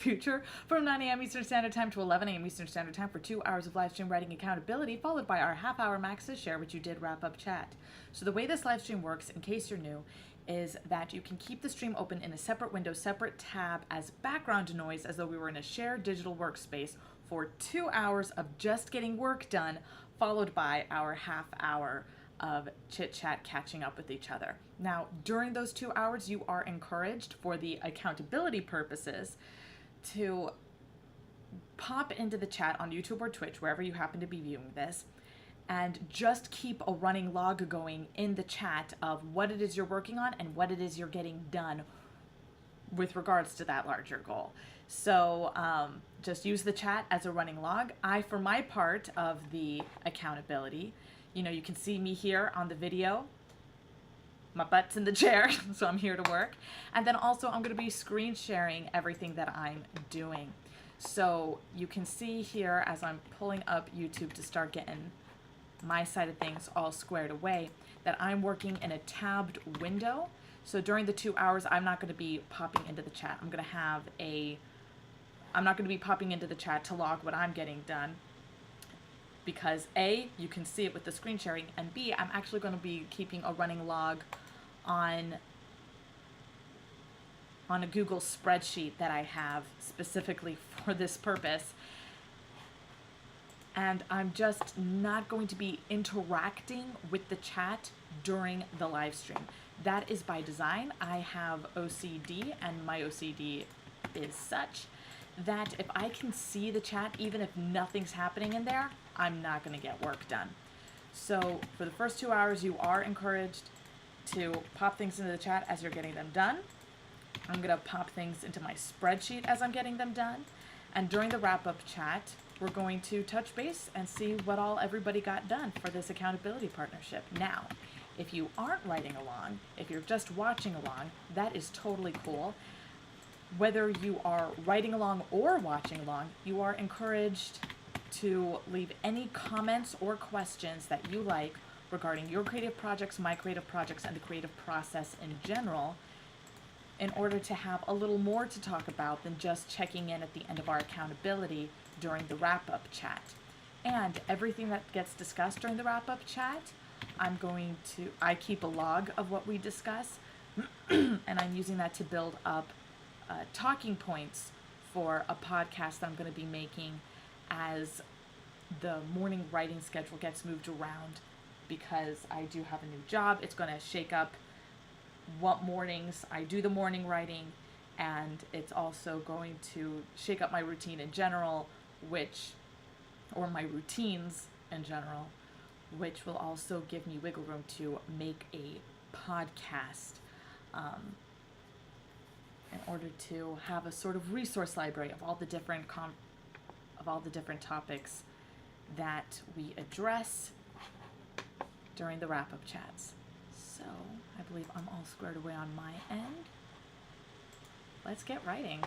future from 9 a.m. Eastern Standard Time to 11 a.m. Eastern Standard Time for 2 hours of live stream writing accountability, followed by our half-hour Max's Share What You Did wrap-up chat. So the way this live stream works, in case you're new, is that you can keep the stream open in a separate window, separate tab as background noise, as though we were in a shared digital workspace for 2 hours of just getting work done, followed by our half hour of chit chat catching up with each other. Now, during those 2 hours, you are encouraged, for the accountability purposes, to pop into the chat on YouTube or Twitch, wherever you happen to be viewing this, and just keep a running log going in the chat of what it is you're working on and what it is you're getting done with regards to that larger goal. So just use the chat as a running log. I, for my part of the accountability, you can see me here on the video. My butt's in the chair, so I'm here to work. And then also I'm going to be screen sharing everything that I'm doing. So you can see here, as I'm pulling up YouTube to start getting my side of things all squared away, that I'm working in a tabbed window. So during the 2 hours, I'm not going to be popping into the chat. I'm not going to be popping into the chat to log what I'm getting done, because A, you can see it with the screen sharing, and B, I'm actually going to be keeping a running log on a Google spreadsheet that I have specifically for this purpose. And I'm just not going to be interacting with the chat during the live stream. That is by design. I have OCD, and my OCD is such that if I can see the chat, even if nothing's happening in there, I'm not going to get work done. So for the first 2 hours, you are encouraged to pop things into the chat as you're getting them done. I'm going to pop things into my spreadsheet as I'm getting them done. And during the wrap-up chat, we're going to touch base and see what all everybody got done for this accountability partnership. Now, if you aren't writing along, if you're just watching along, that is totally cool. Whether you are writing along or watching along, you are encouraged to leave any comments or questions that you like regarding your creative projects, my creative projects, and the creative process in general, in order to have a little more to talk about than just checking in at the end of our accountability during the wrap-up chat. And everything that gets discussed during the wrap-up chat, I keep a log of what we discuss, and I'm using that to build up talking points for a podcast that I'm going to be making as the morning writing schedule gets moved around, because I do have a new job. It's going to shake up what mornings I do the morning writing, and it's also going to shake up my routine in general, or my routines in general, which will also give me wiggle room to make a podcast in order to have a sort of resource library of all the different topics that we address during the wrap-up chats. So I believe I'm all squared away on my end. Let's get writing.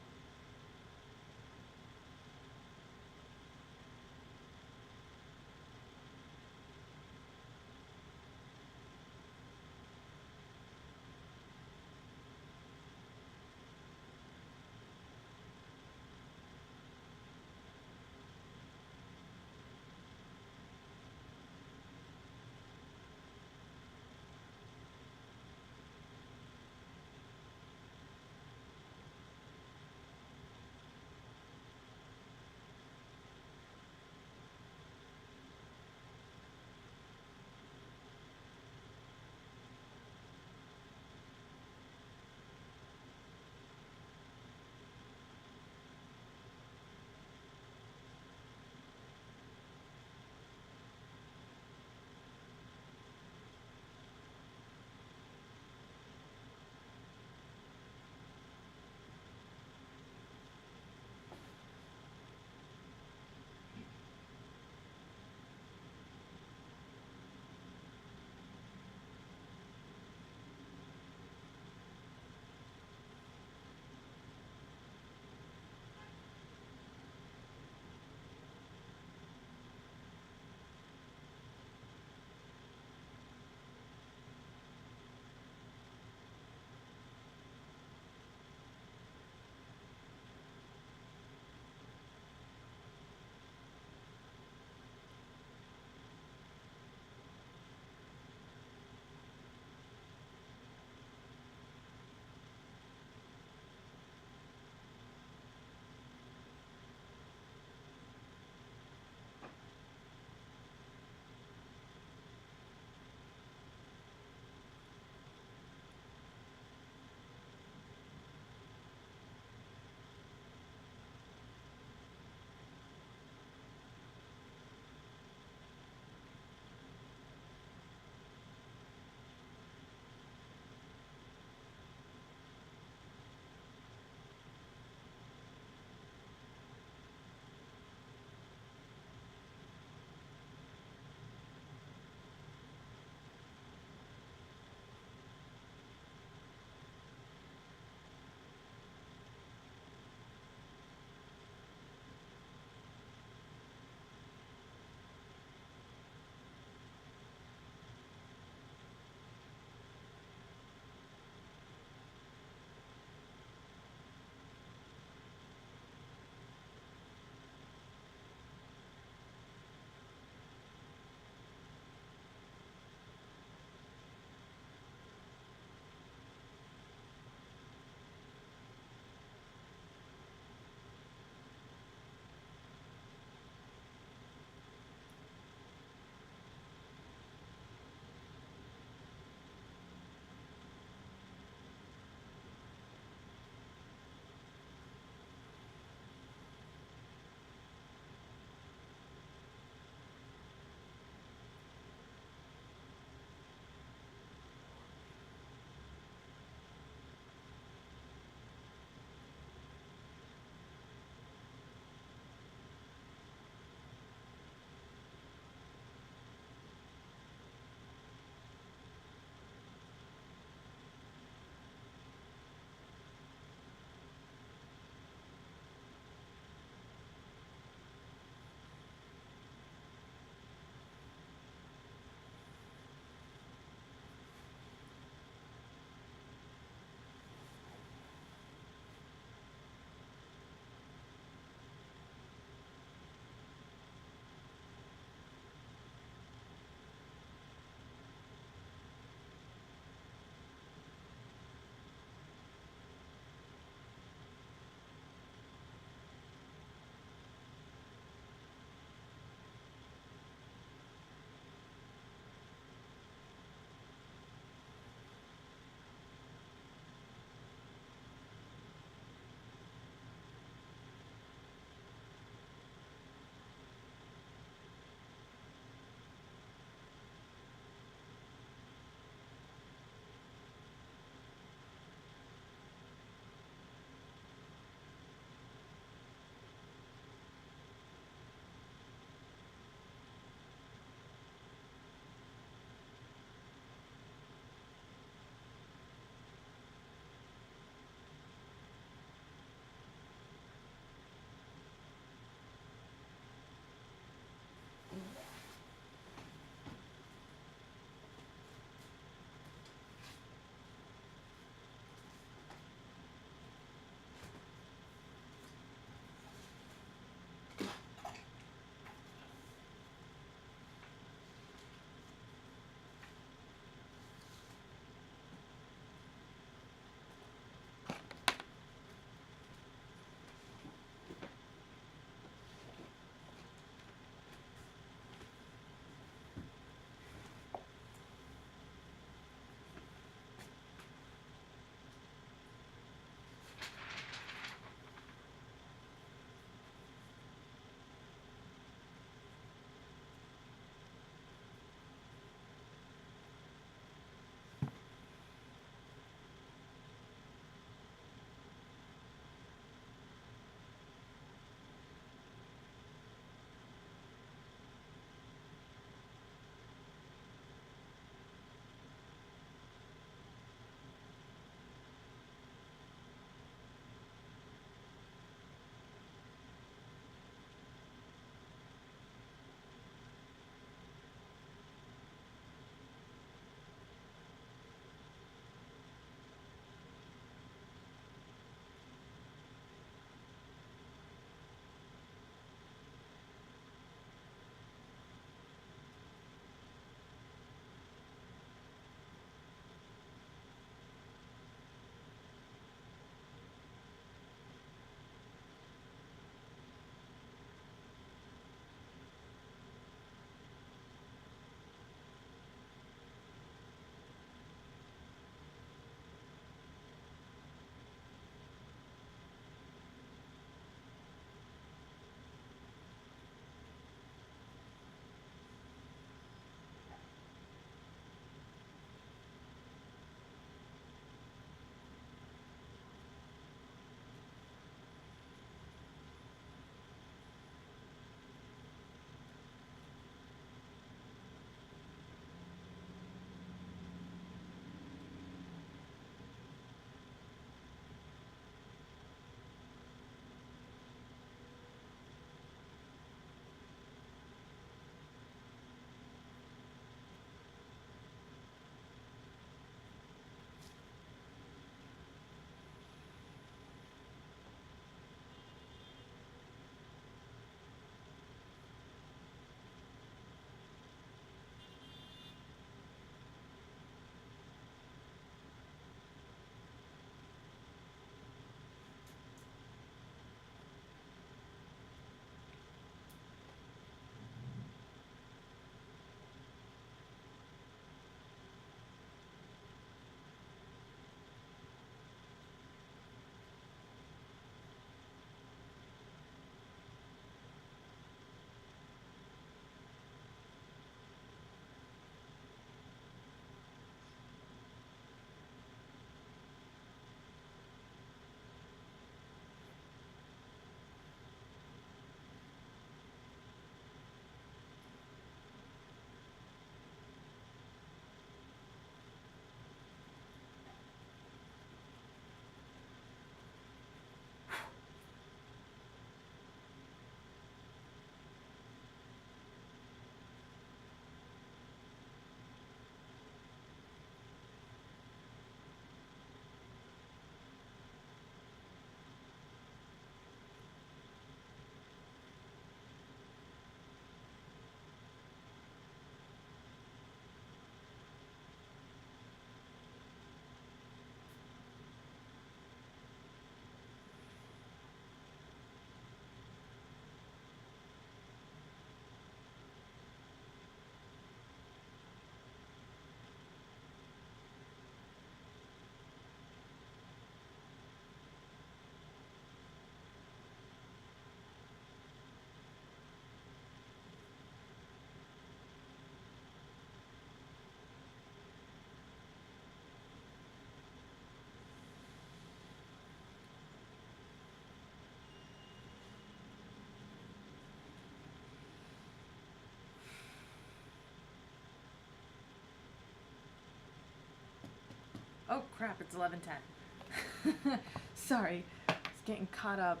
Oh crap, it's 11:10. Sorry, it's getting caught up.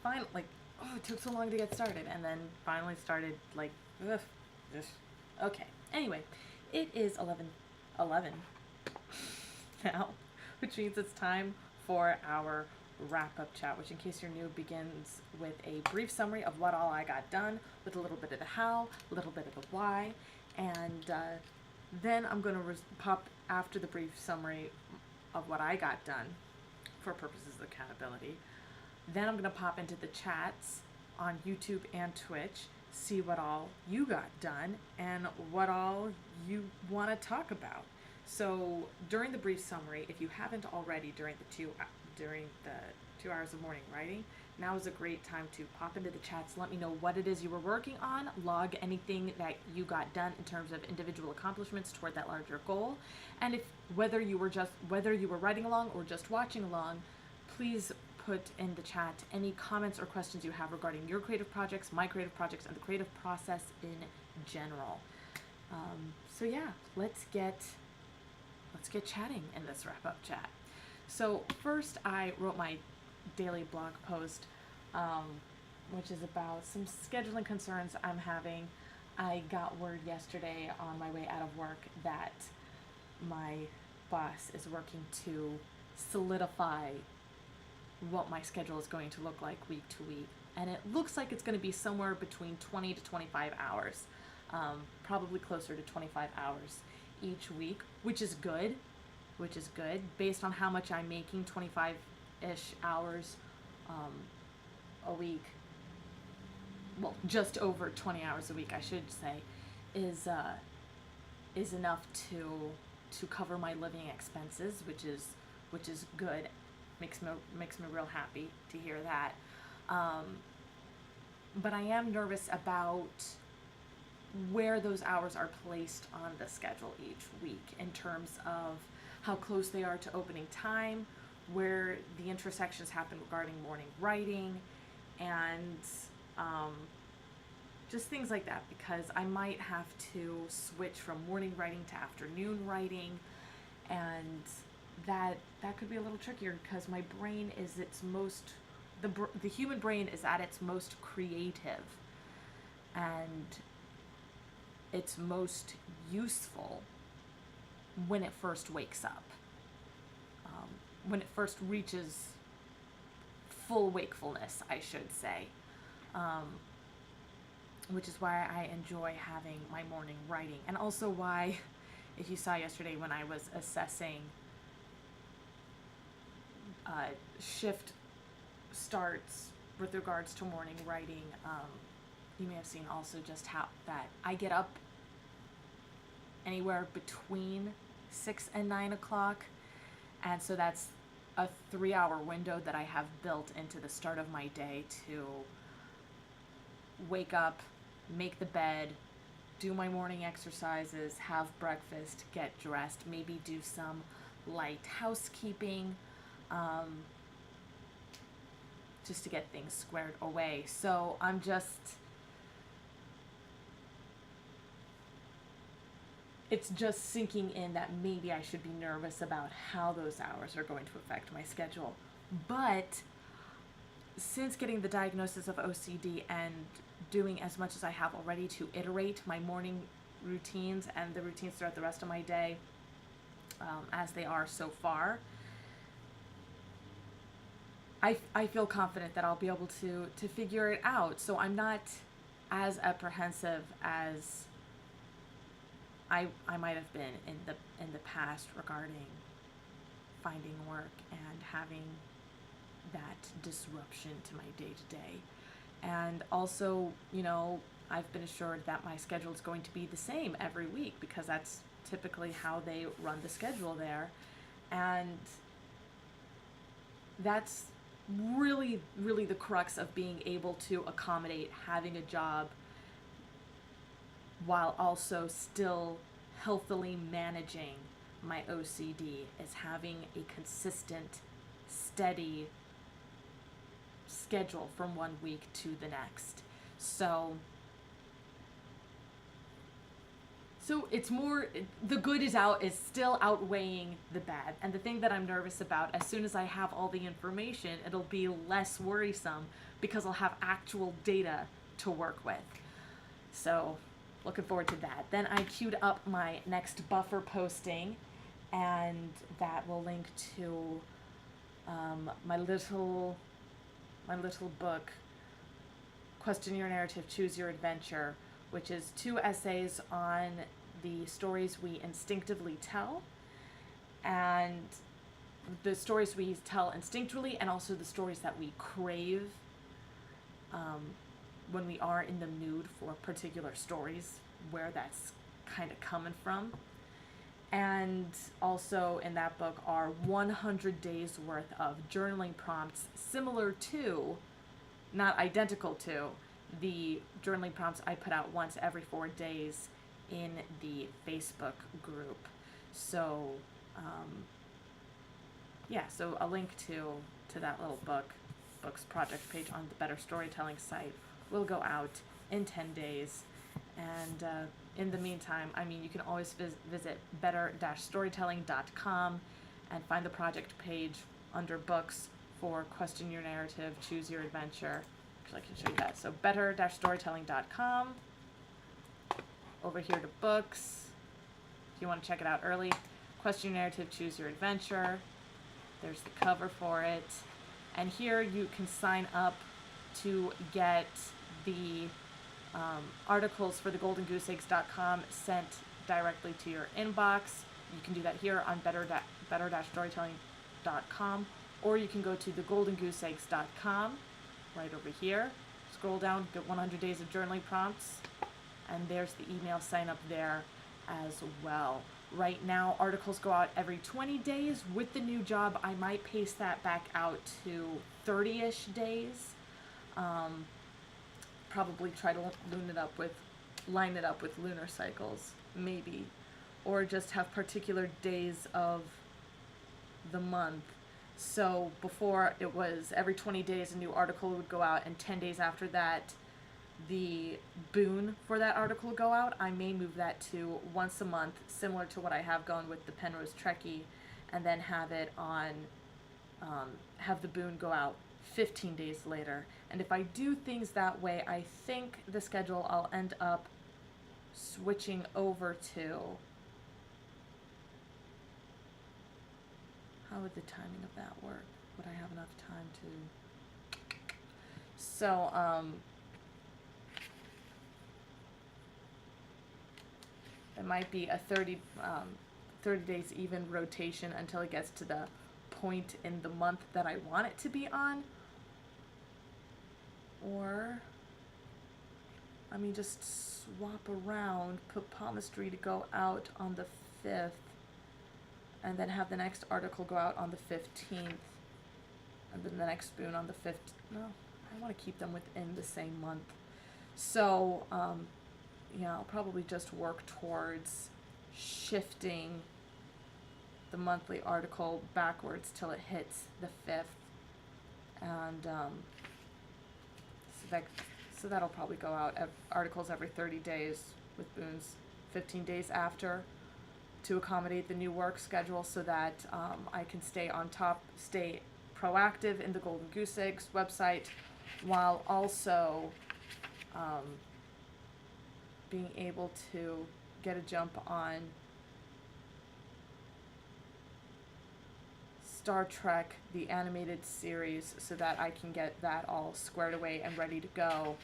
Finally, like, oh, it took so long to get started, and then finally started, like, ugh, ugh. Okay. Anyway, it is 11:11 now, which means it's time for our wrap-up chat, which, in case you're new, begins with a brief summary of what all I got done, with a little bit of the how, a little bit of the why, and then I'm going to pop after the brief summary of what I got done for purposes of accountability. Then I'm going to pop into the chats on YouTube and Twitch, see what all you got done and what all you want to talk about. So during the brief summary, if you haven't already during the 2 hours of morning writing, now is a great time to pop into the chats, let me know what it is you were working on, log anything that you got done in terms of individual accomplishments toward that larger goal. And if whether you were writing along or just watching along, please put in the chat any comments or questions you have regarding your creative projects, my creative projects, and the creative process in general. So yeah, let's get chatting in this wrap-up chat. So first, I wrote my daily blog post, which is about some scheduling concerns I'm having. I got word yesterday on my way out of work that my boss is working to solidify what my schedule is going to look like week to week. And it looks like it's going to be somewhere between 20 to 25 hours, probably closer to 25 hours each week, which is good, based on how much I'm making. 25-ish hours a week, well, just over 20 hours a week, I should say, is enough to cover my living expenses, which is good. Makes me real happy to hear that. But I am nervous about where those hours are placed on the schedule each week in terms of how close they are to opening time, where the intersections happen regarding morning writing, and just things like that, because I might have to switch from morning writing to afternoon writing, and that could be a little trickier because my brain is the human brain is at its most creative and its most useful when it first wakes up, when it first reaches full wakefulness, I should say, which is why I enjoy having my morning writing, and also why, if you saw yesterday when I was assessing shift starts with regards to morning writing, you may have seen also just how that I get up anywhere between 6 and 9 o'clock, and so that's a 3-hour window that I have built into the start of my day to wake up, make the bed, do my morning exercises, have breakfast, get dressed, maybe do some light housekeeping, just to get things squared away. So it's just sinking in that maybe I should be nervous about how those hours are going to affect my schedule. But since getting the diagnosis of OCD and doing as much as I have already to iterate my morning routines and the routines throughout the rest of my day, as they are so far, I feel confident that I'll be able to figure it out. So I'm not as apprehensive as I might have been in the past regarding finding work and having that disruption to my day-to-day. And also, I've been assured that my schedule is going to be the same every week because that's typically how they run the schedule there. And that's really, really the crux of being able to accommodate having a job while also still healthily managing my OCD, is having a consistent, steady schedule from one week to the next. So So it's more, the good is still outweighing the bad. And the thing that I'm nervous about, as soon as I have all the information, it'll be less worrisome because I'll have actual data to work with. So looking forward to that. Then I queued up my next buffer posting, and that will link to my little book, Question Your Narrative, Choose Your Adventure, which is 2 essays on the stories we instinctively tell, and the stories we tell instinctually, and also the stories that we crave when we are in the mood for particular stories, where that's kind of coming from. And also in that book are 100 days worth of journaling prompts, similar to, not identical to, the journaling prompts I put out once every 4 days in the Facebook group. So, so a link to that little book's project page on the Better Storytelling site will go out in 10 days. And in the meantime, I mean, you can always visit better-storytelling.com and find the project page under books for Question Your Narrative, Choose Your Adventure. Actually, I can show you that. So better-storytelling.com. Over here to books. If you want to check it out early, Question Your Narrative, Choose Your Adventure. There's the cover for it. And here you can sign up to get the articles for the goldengooseeggs.com sent directly to your inbox. You can do that here on better-storytelling.com, or you can go to thegoldengooseeggs.com right over here. Scroll down, get 100 days of journaling prompts, and there's the email sign up there as well. Right now, articles go out every 20 days. With the new job, I might pace that back out to 30-ish days. Probably try to line it up with lunar cycles, maybe, or just have particular days of the month. So before, it was every 20 days a new article would go out, and 10 days after that the boon for that article would go out. I may move that to once a month, similar to what I have going with the Penrose Trekkie, and then have it on have the boon go out 15 days later. And if I do things that way, I think the schedule I'll end up switching over to. How would the timing of that work? Would I have enough time to? So, it might be a 30 days even rotation until it gets to the point in the month that I want it to be on. Or, I mean, just swap around, put palmistry to go out on the 5th, and then have the next article go out on the 15th, and then the next spoon on the 5th. No, I want to keep them within the same month. So, yeah, I'll probably just work towards shifting the monthly article backwards till it hits the 5th, and so that'll probably go out articles every 30 days with boons 15 days after, to accommodate the new work schedule, so that I can stay on top, stay proactive in the Golden Goose Eggs website, while also being able to get a jump on Star Trek, the animated series, so that I can get that all squared away and ready to go.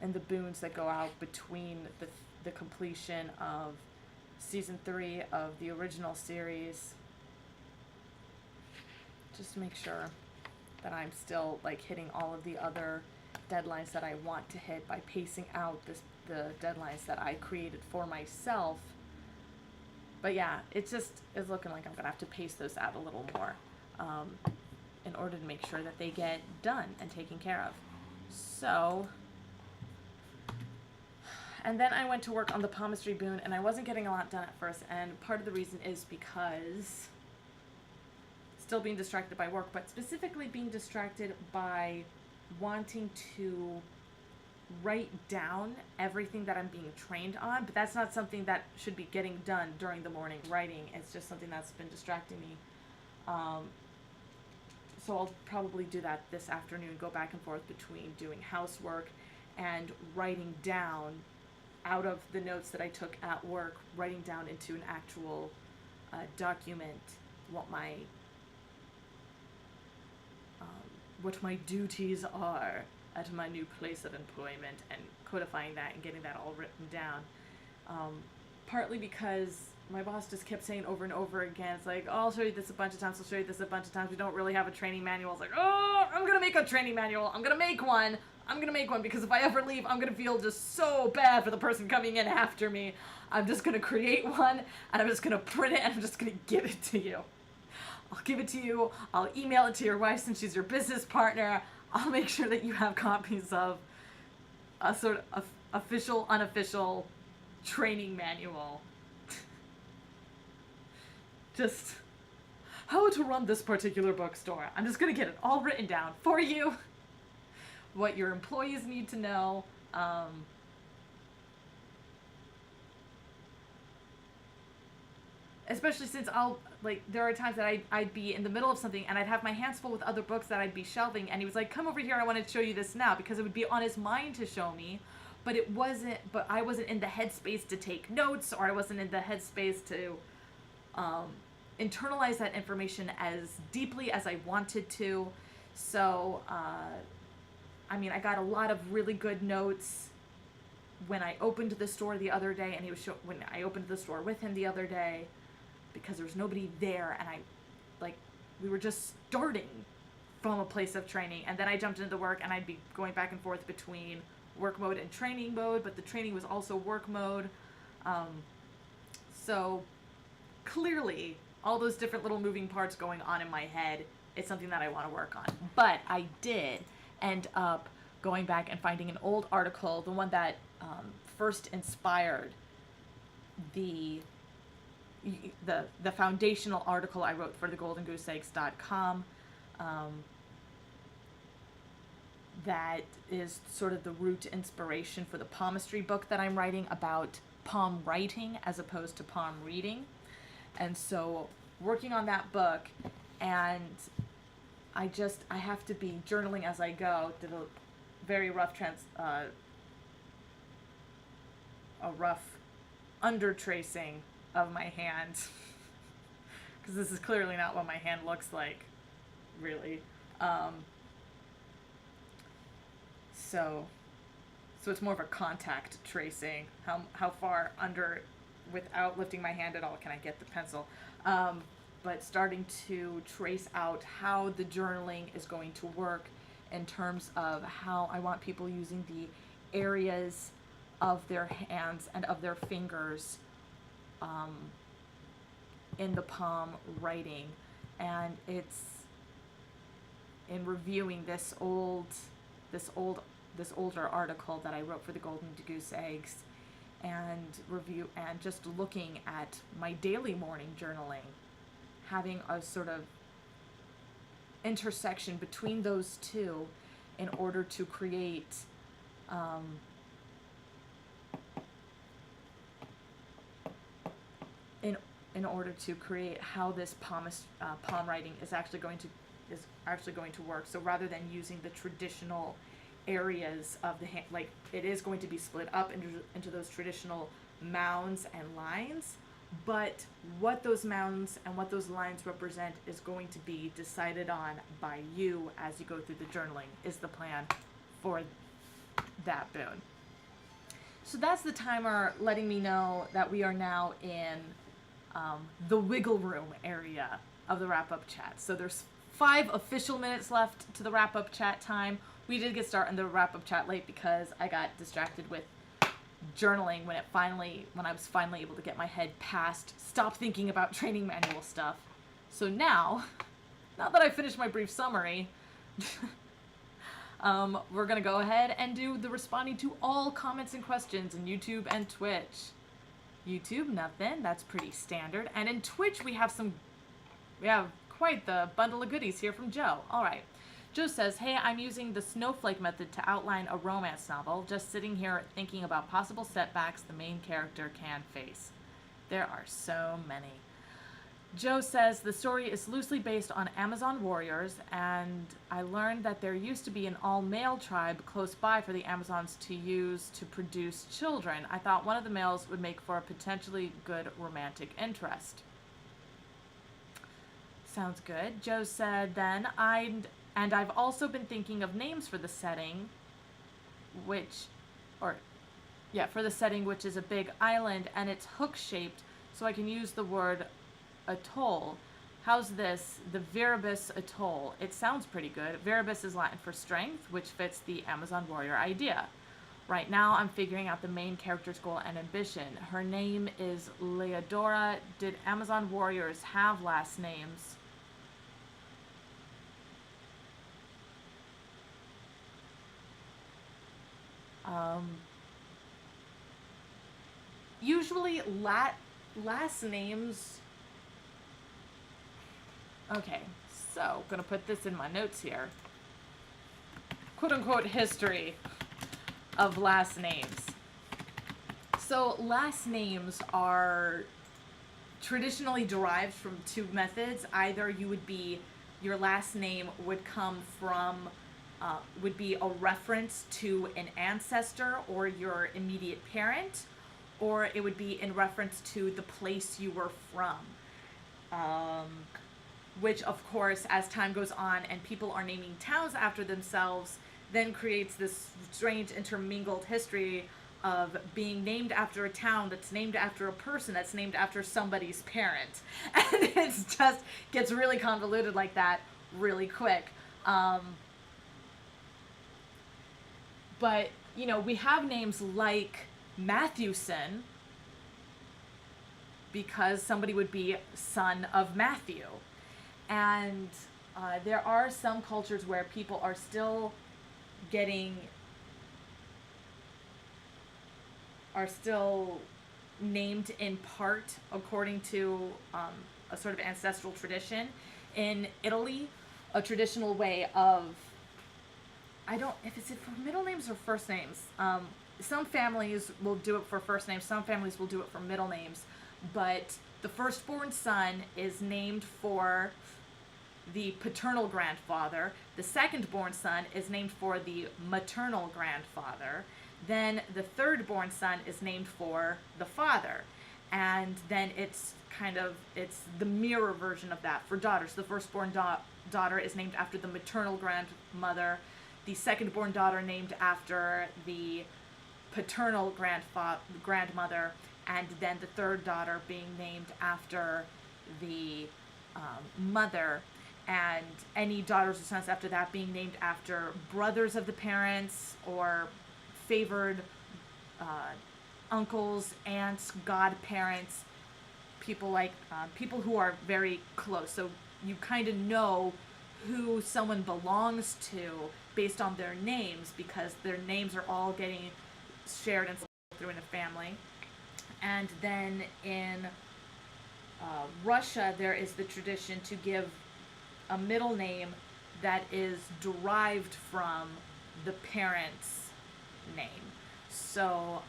And the boons that go out between the completion of season 3 of the original series, just to make sure that I'm still like hitting all of the other deadlines that I want to hit by pacing out the deadlines that I created for myself. But yeah, it's looking like I'm gonna have to pace those out a little more in order to make sure that they get done and taken care of. So, and then I went to work on the palmistry boon, and I wasn't getting a lot done at first, and part of the reason is because still being distracted by work, but specifically being distracted by wanting to write down everything that I'm being trained on, but that's not something that should be getting done during the morning writing. It's just something that's been distracting me. So I'll probably do that this afternoon, go back and forth between doing housework and writing down out of the notes that I took at work, writing down into an actual document what my duties are at my new place of employment, and codifying that and getting that all written down. Partly because my boss just kept saying over and over again, it's like, oh, I'll show you this a bunch of times, I'll show you this a bunch of times, we don't really have a training manual. It's like, oh, I'm gonna make a training manual, I'm gonna make one, because if I ever leave, I'm gonna feel just so bad for the person coming in after me. I'm just gonna create one, and I'm just gonna print it, and I'm just gonna give it to you. I'll give it to you, I'll email it to your wife since she's your business partner, I'll make sure that you have copies of a sort of official, unofficial training manual. Just how to run this particular bookstore. I'm just gonna get it all written down for you. What your employees need to know. Especially since there are times that I'd be in the middle of something and I'd have my hands full with other books that I'd be shelving, and he was like, come over here, I want to show you this now, because it would be on his mind to show me, but I wasn't in the headspace to take notes, or I wasn't in the headspace to internalize that information as deeply as I wanted to. So, I got a lot of really good notes when I opened the store the other day, and when I opened the store with him the other day, because there was nobody there, and we were just starting from a place of training, and then I jumped into work, and I'd be going back and forth between work mode and training mode, but the training was also work mode. So clearly, all those different little moving parts going on in my head is something that I want to work on. But I did end up going back and finding an old article, the one that first inspired the foundational article I wrote for the goldengooseeggs.com. That is sort of the root inspiration for the palmistry book that I'm writing about palm writing as opposed to palm reading. And so working on that book, and I have to be journaling as I go. Did a very rough a rough under tracing of my hand, because this is clearly not what my hand looks like, really. So it's more of a contact tracing. How far under, without lifting my hand at all, can I get the pencil? But starting to trace out how the journaling is going to work in terms of how I want people using the areas of their hands and of their fingers in the palm writing. And it's in reviewing this older article that I wrote for the Golden Goose Eggs, and just looking at my daily morning journaling, having a sort of intersection between those two in order to create in order to create how this palm writing is actually going to work. So rather than using the traditional areas of the hand, it is going to be split up into those traditional mounds and lines, but what those mounds and what those lines represent is going to be decided on by you as you go through the journaling, is the plan for that boon. So that's the timer letting me know that we are now in the wiggle room area of the wrap-up chat. So there's 5 official minutes left to the wrap-up chat time. We did get started in the wrap-up chat late because I got distracted with journaling when I was finally able to get my head past, stop thinking about training manual stuff. So now that I finished my brief summary, we're going to go ahead and do the responding to all comments and questions in YouTube and Twitch. YouTube, nothing. That's pretty standard. And in Twitch, we have quite the bundle of goodies here from Joe. All right. Joe says, hey, I'm using the snowflake method to outline a romance novel, just sitting here thinking about possible setbacks the main character can face. There are so many. Joe says the story is loosely based on Amazon warriors, and I learned that there used to be an all-male tribe close by for the Amazons to use to produce children. I thought one of the males would make for a potentially good romantic interest. Sounds good. Joe said then, I've also been thinking of names for the setting, which is a big island, and it's hook-shaped, so I can use the word atoll. How's this? The Viribus Atoll. It sounds pretty good. Viribus is Latin for strength, which fits the Amazon warrior idea. Right now, I'm figuring out the main character's goal and ambition. Her name is Leodora. Did Amazon warriors have last names? Usually last names. Okay, so gonna put this in my notes here. Quote unquote history of last names. So last names are traditionally derived from two methods. Either your last name would come from would be a reference to an ancestor or your immediate parent, or it would be in reference to the place you were from. Which, of course, as time goes on and people are naming towns after themselves, then creates this strange intermingled history of being named after a town that's named after a person that's named after somebody's parent. And it just gets really convoluted like that really quick. But, we have names like Matthewson because somebody would be son of Matthew. And there are some cultures where people are still named in part according to a sort of ancestral tradition. In Italy, a traditional way of, if it's for middle names or first names. Some families will do it for first names, some families will do it for middle names, but the firstborn son is named for the paternal grandfather. The second-born son is named for the maternal grandfather. Then the third-born son is named for the father. And then it's the mirror version of that for daughters. The firstborn daughter is named after the maternal grandmother. The second-born daughter named after the paternal grandmother. And then the third daughter being named after the mother, and any daughters or sons after that being named after brothers of the parents or favored uncles, aunts, godparents, people who are very close. So you kind of know who someone belongs to based on their names, because their names are all getting shared and through in a family. And then in Russia, there is the tradition to give a middle name that is derived from the parent's name. So,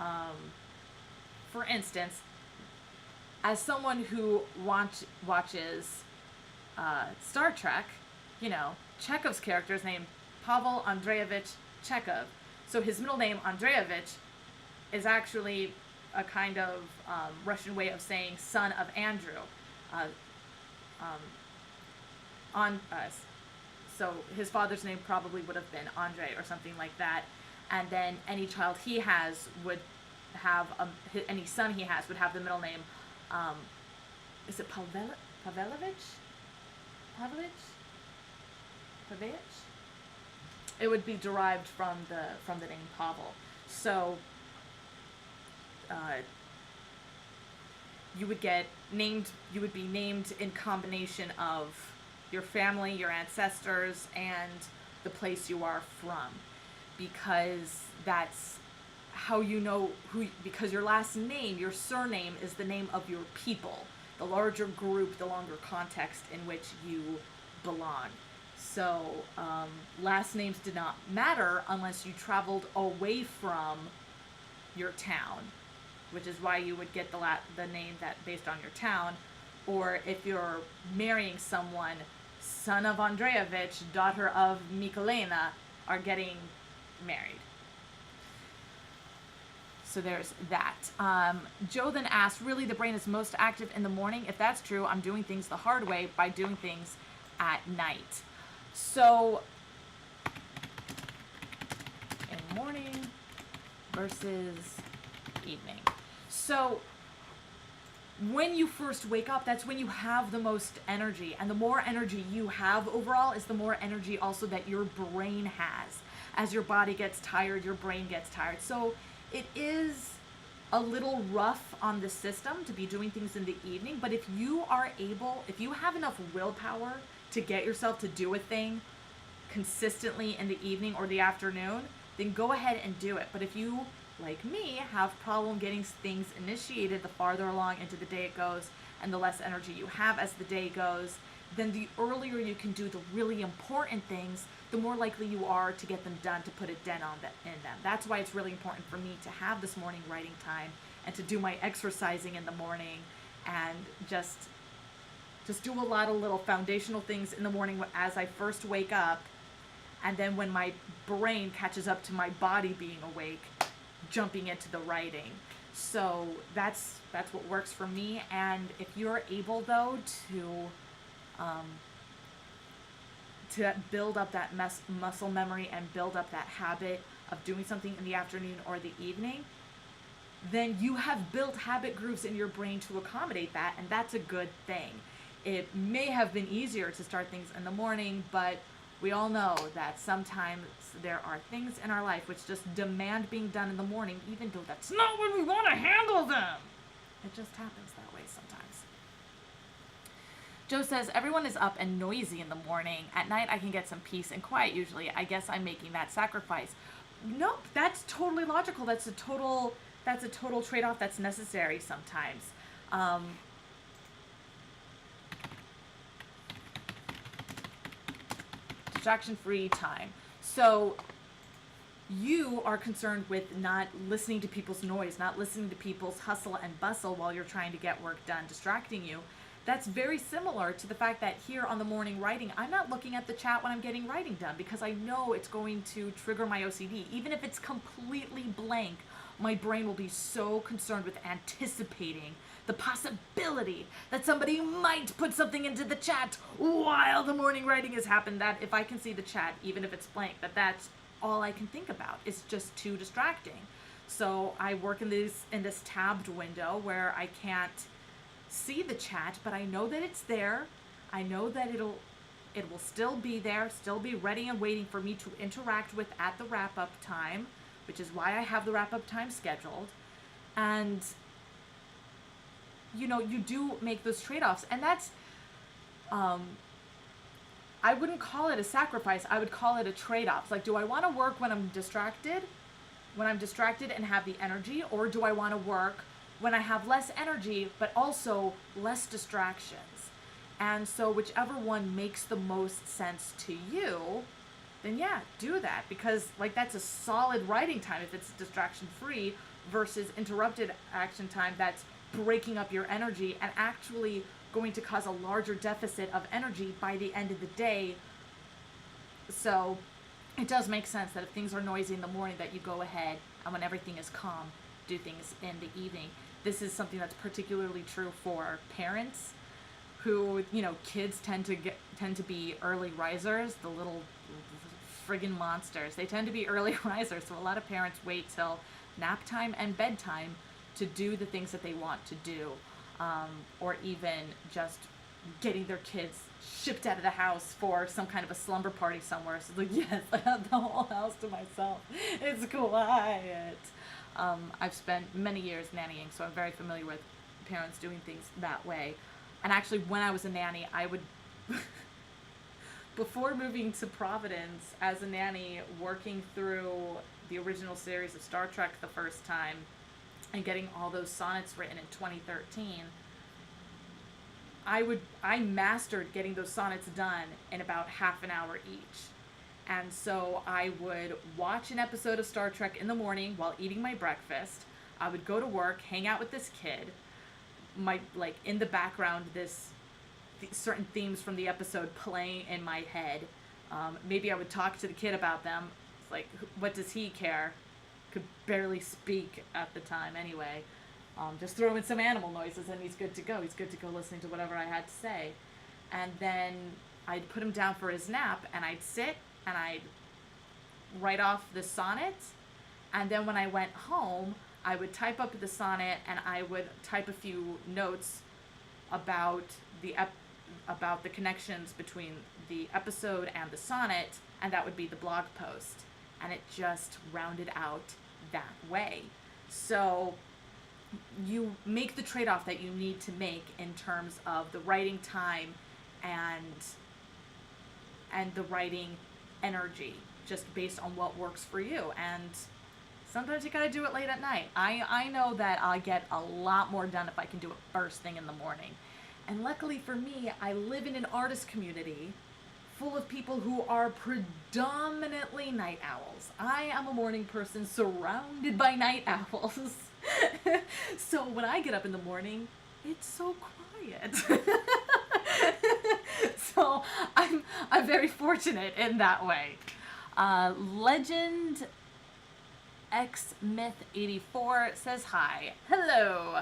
for instance, as someone who watches Star Trek, Chekhov's character is named Pavel Andreevich Chekhov. So his middle name, Andreevich, is actually a kind of Russian way of saying son of Andrew. So his father's name probably would have been Andre or something like that. And then any child he has would have, any son he has would have the middle name, is it Pavlovich? It would be derived from the name Pavel. So you would be named in combination of your family, your ancestors, and the place you are from, because that's how you know because your last name, your surname, is the name of your people, the larger group, the longer context in which you belong. So last names did not matter unless you traveled away from your town, which is why you would get the name that based on your town. Or if you're marrying someone, son of Andreevich, daughter of Mikolena, are getting married. So there's that. Joe then asked, really, the brain is most active in the morning? If that's true, I'm doing things the hard way by doing things at night. So, in morning versus evening. So, when you first wake up, that's when you have the most energy. And the more energy you have overall is the more energy also that your brain has. As your body gets tired, your brain gets tired. So, it is a little rough on the system to be doing things in the evening, but if you have enough willpower to get yourself to do a thing consistently in the evening or the afternoon, then go ahead and do it. But if you, like me, have problem getting things initiated the farther along into the day it goes and the less energy you have as the day goes, then the earlier you can do the really important things, the more likely you are to get them done, to put a dent in them. That's why it's really important for me to have this morning writing time and to do my exercising in the morning and just do a lot of little foundational things in the morning as I first wake up, and then when my brain catches up to my body being awake, jumping into the writing. So that's what works for me. And if you're able though to build up that muscle memory and build up that habit of doing something in the afternoon or the evening, then you have built habit grooves in your brain to accommodate that, and that's a good thing. It may have been easier to start things in the morning, but we all know that sometimes there are things in our life which just demand being done in the morning, even though that's not when we want to handle them. It just happens that way sometimes. Joe says, everyone is up and noisy in the morning. At night, I can get some peace and quiet usually. I guess I'm making that sacrifice. Nope, that's totally logical. That's a total trade-off that's necessary sometimes. Distraction-free time. So you are concerned with not listening to people's noise, not listening to people's hustle and bustle while you're trying to get work done, distracting you. That's very similar to the fact that here on the morning writing, I'm not looking at the chat when I'm getting writing done because I know it's going to trigger my OCD. Even if it's completely blank, my brain will be so concerned with anticipating the possibility that somebody might put something into the chat while the morning writing has happened, that if I can see the chat, even if it's blank, that's all I can think about. It's just too distracting. So I work in this tabbed window where I can't see the chat, but I know that it's there. I know that it will still be there, still be ready and waiting for me to interact with at the wrap-up time, which is why I have the wrap-up time scheduled. And you do make those trade-offs, and that's I wouldn't call it a sacrifice. I would call it a trade-off. It's like, do I want to work when I'm distracted and have the energy, or do I want to work when I have less energy, but also less distractions? And so whichever one makes the most sense to you, then yeah, do that. Because that's a solid writing time if it's distraction free versus interrupted action time that's breaking up your energy and actually going to cause a larger deficit of energy by the end of the day. So it does make sense that if things are noisy in the morning, that you go ahead and when everything is calm, do things in the evening. This is something that's particularly true for parents who, kids tend to be early risers, the little friggin' monsters. They tend to be early risers, so a lot of parents wait till nap time and bedtime to do the things that they want to do, or even just getting their kids shipped out of the house for some kind of a slumber party somewhere. So yes, I have the whole house to myself. It's quiet. I've spent many years nannying, so I'm very familiar with parents doing things that way. And actually, when I was a nanny, I would, before moving to Providence as a nanny, working through the original series of Star Trek the first time and getting all those sonnets written in 2013, I mastered getting those sonnets done in about half an hour each. And so I would watch an episode of Star Trek in the morning while eating my breakfast. I would go to work, hang out with this kid. My, like, in the background, certain themes from the episode playing in my head. Maybe I would talk to the kid about them. It's like, what does he care? Could barely speak at the time anyway. Just throw in some animal noises and he's good to go. He's good to go listening to whatever I had to say. And then I'd put him down for his nap and I'd sit and I'd write off the sonnet. And then when I went home, I would type up the sonnet and I would type a few notes about the connections between the episode and the sonnet, and that would be the blog post. And it just rounded out that way. So you make the trade-off that you need to make in terms of the writing time and the writing energy, just based on what works for you. And sometimes you gotta do it late at night. I know that I'll get a lot more done if I can do it first thing in the morning. And luckily for me, I live in an artist community full of people who are predominantly night owls. I am a morning person surrounded by night owls. So when I get up in the morning, it's so quiet. So I'm very fortunate in that way. Legend X Myth 84 says hi. Hello,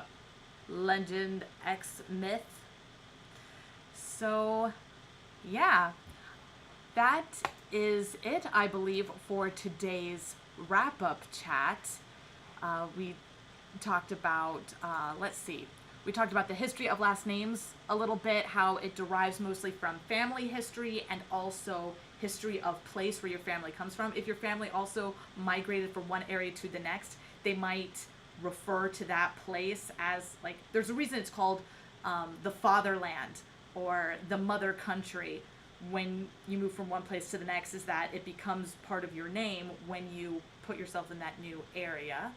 Legend X Myth. So, yeah, that is it, I believe, for today's wrap-up chat. We talked about, we talked about the history of last names a little bit, how it derives mostly from family history and also history of place where your family comes from. If your family also migrated from one area to the next, they might refer to that place as, like, there's a reason it's called the fatherland or the mother country when you move from one place to the next, is that it becomes part of your name when you put yourself in that new area.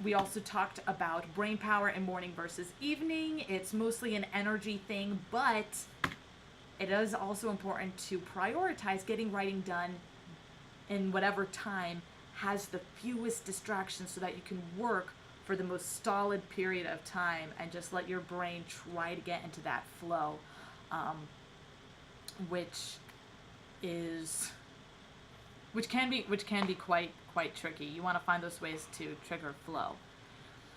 We also talked about brain power in morning versus evening. It's mostly an energy thing, but it is also important to prioritize getting writing done in whatever time has the fewest distractions so that you can work for the most stolid period of time and just let your brain try to get into that flow, which can be quite tricky. You want to find those ways to trigger flow.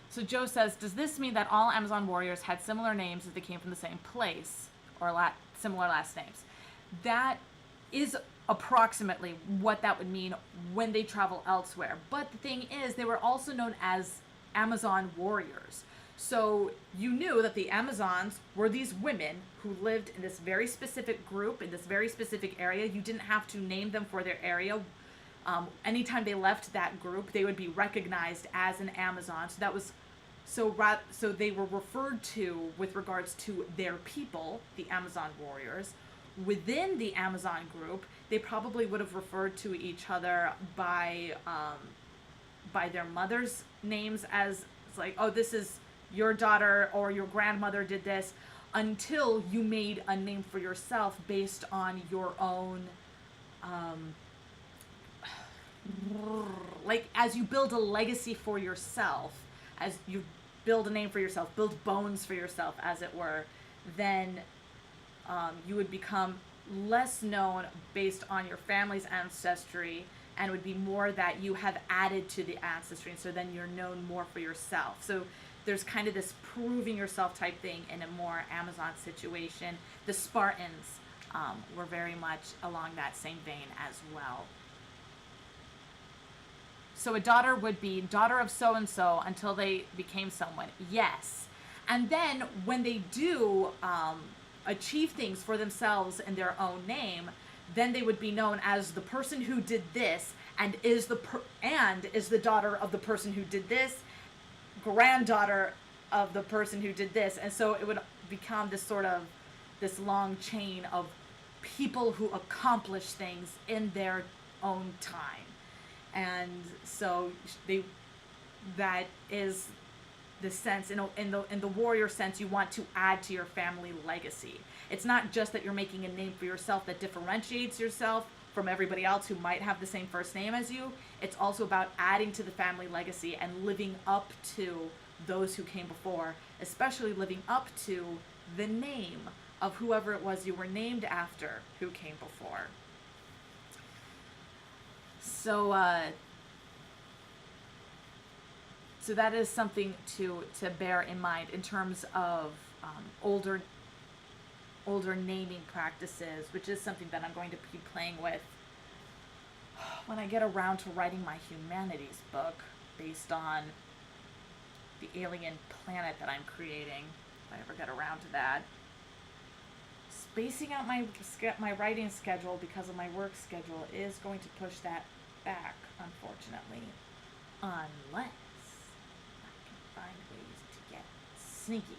So Joe says, does this mean that all Amazon warriors had similar names as they came from the same place, or similar last names? That is approximately what that would mean when they travel elsewhere. But the thing is, they were also known as Amazon warriors. So you knew that the Amazons were these women who lived in this very specific group, in this very specific area. You didn't have to name them for their area. Anytime they left that group, they would be recognized as an Amazon. So that was so they were referred to with regards to their people, the Amazon warriors. Within the Amazon group, they probably would have referred to each other by their mother's names, as it's like, oh, this is your daughter or your grandmother did this, until you made a name for yourself based on your own, like, as you build a legacy for yourself, as you build a name for yourself, build bones for yourself, as it were, then you would become less known based on your family's ancestry, and it would be more that you have added to the ancestry, and so then you're known more for yourself. So there's kind of this proving yourself type thing in a more Amazon situation. The Spartans were very much along that same vein as well. So a daughter would be daughter of so-and-so until they became someone. Yes. And then when they do achieve things for themselves in their own name, then they would be known as the person who did this, and is the daughter of the person who did this, granddaughter of the person who did this. And so it would become this sort of this long chain of people who accomplish things in their own time. And so that is the sense, in the warrior sense, you want to add to your family legacy. It's not just that you're making a name for yourself that differentiates yourself from everybody else who might have the same first name as you. It's also about adding to the family legacy and living up to those who came before, especially living up to the name of whoever it was you were named after who came before. So that is something to bear in mind in terms of older naming practices, which is something that I'm going to be playing with when I get around to writing my humanities book based on the alien planet that I'm creating, if I ever get around to that. Spacing out my writing schedule because of my work schedule is going to push that back, unfortunately, unless I can find ways to get sneaky.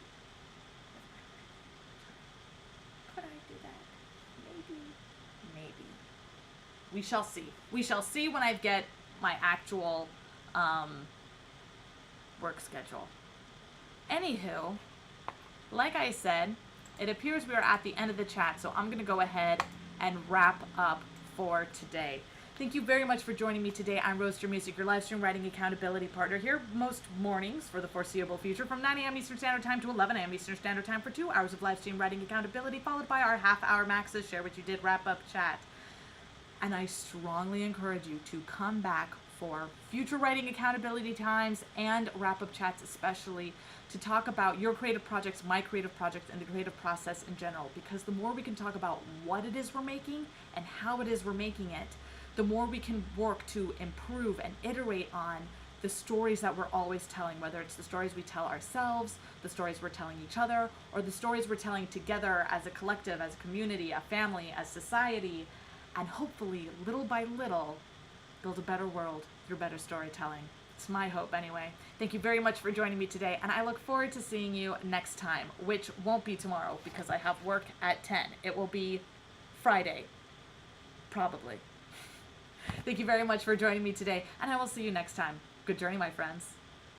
Could I do that? Maybe. We shall see. We shall see when I get my actual work schedule. Anywho, like I said, it appears we are at the end of the chat, so I'm going to go ahead and wrap up for today. Thank you very much for joining me today. I'm Roaster Music, your live stream writing accountability partner, here most mornings for the foreseeable future from 9 a.m. Eastern Standard Time to 11 a.m. Eastern Standard Time for 2 hours of live stream writing accountability, followed by our half-hour Max's Share What You Did wrap-up chat. And I strongly encourage you to come back for future writing accountability times and wrap-up chats, especially to talk about your creative projects, my creative projects, and the creative process in general. Because the more we can talk about what it is we're making and how it is we're making it, the more we can work to improve and iterate on the stories that we're always telling, whether it's the stories we tell ourselves, the stories we're telling each other, or the stories we're telling together as a collective, as a community, a family, as society, and hopefully, little by little, build a better world through better storytelling. It's my hope anyway. Thank you very much for joining me today, and I look forward to seeing you next time, which won't be tomorrow because I have work at 10. It will be Friday, probably. Thank you very much for joining me today, and I will see you next time. Good journey, my friends.